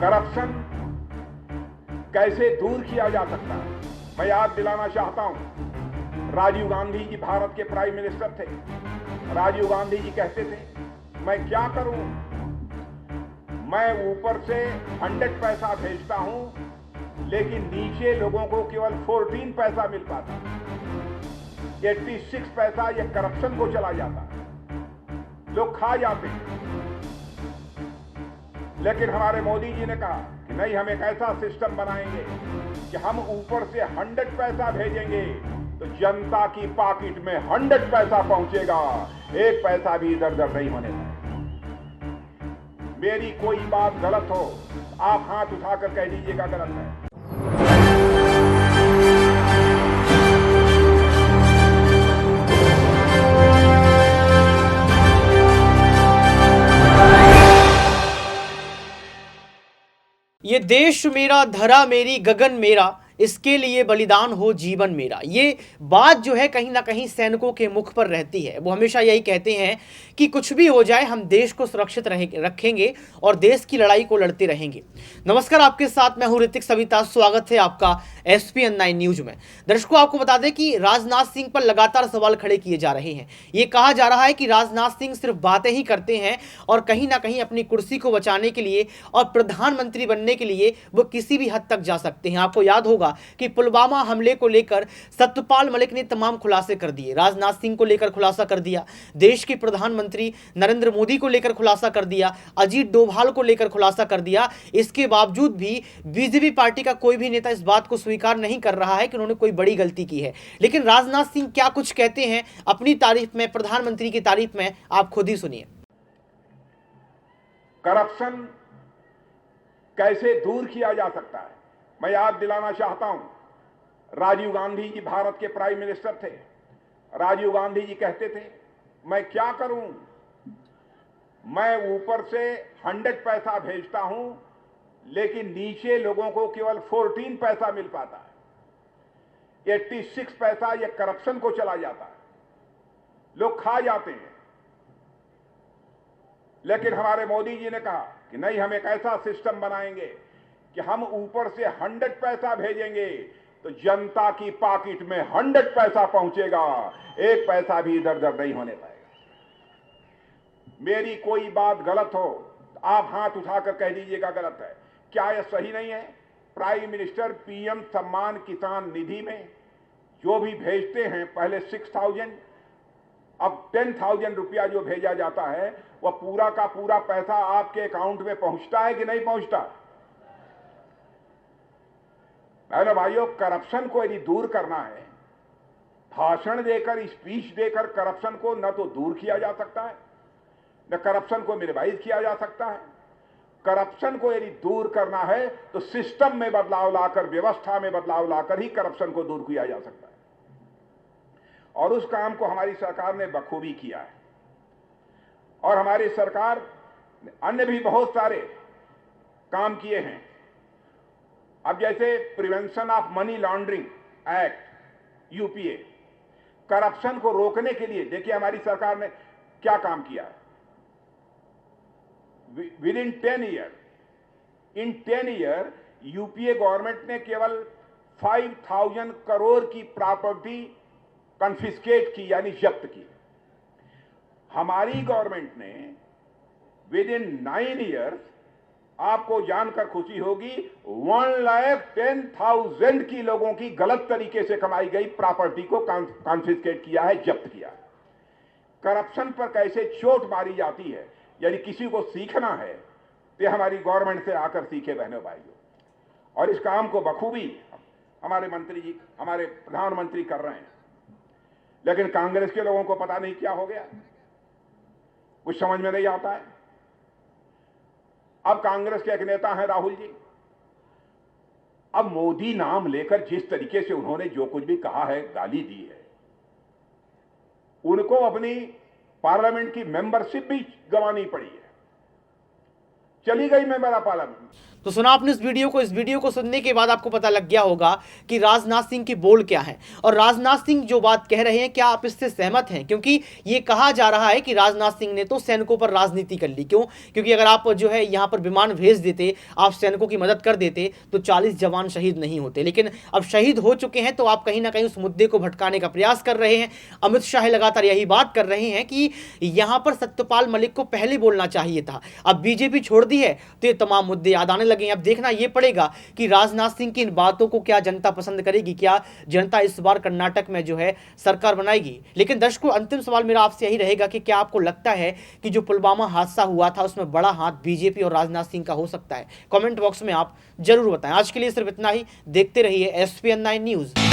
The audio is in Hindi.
करप्शन कैसे दूर किया जा सकता है, मैं याद दिलाना चाहता हूं। राजीव गांधी जी भारत के प्राइम मिनिस्टर थे। राजीव गांधी जी कहते थे, मैं क्या करूं, मैं ऊपर से 100 पैसा भेजता हूं लेकिन नीचे लोगों को केवल 14 पैसा मिल पाता, 86 पैसा ये करप्शन को चला जाता, लोग खा जाते हैं। लेकिन हमारे मोदी जी ने कहा कि नहीं, हम एक ऐसा सिस्टम बनाएंगे कि हम ऊपर से 100 पैसा भेजेंगे तो जनता की पॉकेट में 100 पैसा पहुंचेगा, एक पैसा भी इधर उधर नहीं होने पाएगा। मेरी कोई बात गलत हो आप हाथ उठाकर कह दीजिएगा गलत है। ये देश मेरा, धरा मेरी, गगन मेरा, इसके लिए बलिदान हो जीवन मेरा। ये बात जो है कहीं ना कहीं सैनिकों के मुख पर रहती है। वो हमेशा यही कहते हैं कि कुछ भी हो जाए हम देश को सुरक्षित रखेंगे और देश की लड़ाई को लड़ते रहेंगे। नमस्कार, आपके साथ मैं हूं ऋतिक सविता। स्वागत है आपका SPN9 न्यूज में। दर्शकों, आपको बता दें कि राजनाथ सिंह पर लगातार सवाल खड़े किए जा रहे हैं। ये कहा जा रहा है कि राजनाथ सिंह सिर्फ बातें ही करते हैं और कहीं ना कहीं अपनी कुर्सी को बचाने के लिए और प्रधानमंत्री बनने के लिए वो किसी भी हद तक जा सकते हैं। आपको याद होगा कि पुलवामा हमले को लेकर सत्यपाल मलिक ने तमाम खुलासे कर दिए। राजनाथ सिंह को लेकर खुलासा कर दिया, देश के प्रधानमंत्री नरेंद्र मोदी को लेकर खुलासा कर दिया, अजीत डोभाल को लेकर खुलासा कर दिया। इसके बावजूद भी बीजेपी पार्टी का कोई भी नेता इस बात को स्वीकार नहीं कर रहा है कि उन्होंने कोई बड़ी गलती की है। लेकिन राजनाथ सिंह क्या कुछ कहते हैं अपनी तारीफ में, प्रधानमंत्री की तारीफ में, आप खुद ही सुनिए। करप्शन कैसे दूर किया जा सकता है, मैं याद दिलाना चाहता हूं। राजीव गांधी जी भारत के प्राइम मिनिस्टर थे। राजीव गांधी जी कहते थे, मैं क्या करूं, मैं ऊपर से 100 पैसा भेजता हूं लेकिन नीचे लोगों को केवल 14 पैसा मिल पाता है, 86 पैसा ये करप्शन को चला जाता है, लोग खा जाते हैं। लेकिन हमारे मोदी जी ने कहा कि नहीं, हम एक ऐसा सिस्टम बनाएंगे कि हम ऊपर से 100 पैसा भेजेंगे तो जनता की पॉकेट में 100 पैसा पहुंचेगा, एक पैसा भी इधर उधर नहीं होने पाएगा। मेरी कोई बात गलत हो आप हाथ उठाकर कह दीजिएगा गलत है। क्या यह सही नहीं है? प्राइम मिनिस्टर PM सम्मान किसान निधि में जो भी भेजते हैं, पहले 6,000 अब 10,000 रुपया जो भेजा जाता है वह पूरा का पूरा पैसा आपके अकाउंट में पहुंचता है कि नहीं पहुंचता? बहनों भाइयों, करप्शन को यदि दूर करना है, भाषण देकर, स्पीच देकर करप्शन को न तो दूर किया जा सकता है, न करप्शन को मिनिमाइज किया जा सकता है। करप्शन को यदि दूर करना है तो सिस्टम में बदलाव लाकर, व्यवस्था में बदलाव लाकर ही करप्शन को दूर किया जा सकता है। और उस काम को हमारी सरकार ने बखूबी किया है। और हमारी सरकार अन्य भी बहुत सारे काम किए हैं। अब जैसे prevention of money laundering act UPA, corruption को रोकने के लिए देखिए हमारी सरकार ने क्या काम किया है। With in 10 year UPA government ने केवल 5,000 करोड़ की प्रॉपर्टी कन्फिस्केट की, यानी जब्त की। हमारी गवर्नमेंट ने विद इन 9 ईयर्स, आपको जानकर खुशी होगी, 1,10,000 की लोगों की गलत तरीके से कमाई गई प्रॉपर्टी को कॉन्फिस्केट किया है, जब्त किया है। करप्शन पर कैसे चोट मारी जाती है, यदि किसी को सीखना है तो हमारी गवर्नमेंट से आकर सीखे बहनों भाइयों। और इस काम को बखूबी हमारे मंत्री जी, हमारे प्रधानमंत्री कर रहे हैं। लेकिन कांग्रेस के लोगों को पता नहीं क्या हो गया, कुछ समझ में नहीं आता है। अब कांग्रेस के एक नेता हैं राहुल जी, अब मोदी नाम लेकर जिस तरीके से उन्होंने जो कुछ भी कहा है, गाली दी है, उनको अपनी पार्लियामेंट की मेंबरशिप भी गंवानी पड़ी है, चली गई मेंबर ऑफ पार्लियामेंट। तो सुना आपने इस वीडियो को सुनने के बाद आपको पता लग गया होगा कि राजनाथ सिंह की बोल क्या है और राजनाथ सिंह जो बात कह रहे हैं क्या आप इससे सहमत हैं? क्योंकि ये कहा जा रहा है कि राजनाथ सिंह ने तो सैनिकों पर राजनीति कर ली। क्यों? क्योंकि अगर आप जो है यहां पर विमान भेज देते, आप सैनिकों की मदद कर देते तो 40 जवान शहीद नहीं होते, लेकिन अब शहीद हो चुके हैं तो आप कहीं ना कहीं उस मुद्दे को भटकाने का प्रयास कर रहे हैं। अमित शाह लगातार यही बात कर रहे हैं कि यहां पर सत्यपाल मलिक को पहले बोलना चाहिए था। अब बीजेपी छोड़ दी है तो ये तमाम मुद्दे याद आने लगे हैं। अब देखना यह पड़ेगा कि राजनाथ सिंह की इन बातों को क्या जनता पसंद करेगी, क्या जनता इस बार कर्नाटक में जो है सरकार बनाएगी। लेकिन दर्शकों, अंतिम सवाल मेरा आपसे यही रहेगा कि क्या आपको लगता है कि जो पुलवामा हादसा हुआ था उसमें बड़ा हाथ बीजेपी और राजनाथ सिंह का हो सकता है? कमेंट बॉक्स में आप जरूर बताएं। आज के लिए सिर्फ इतना ही। देखते रहिए SPN9 न्यूज।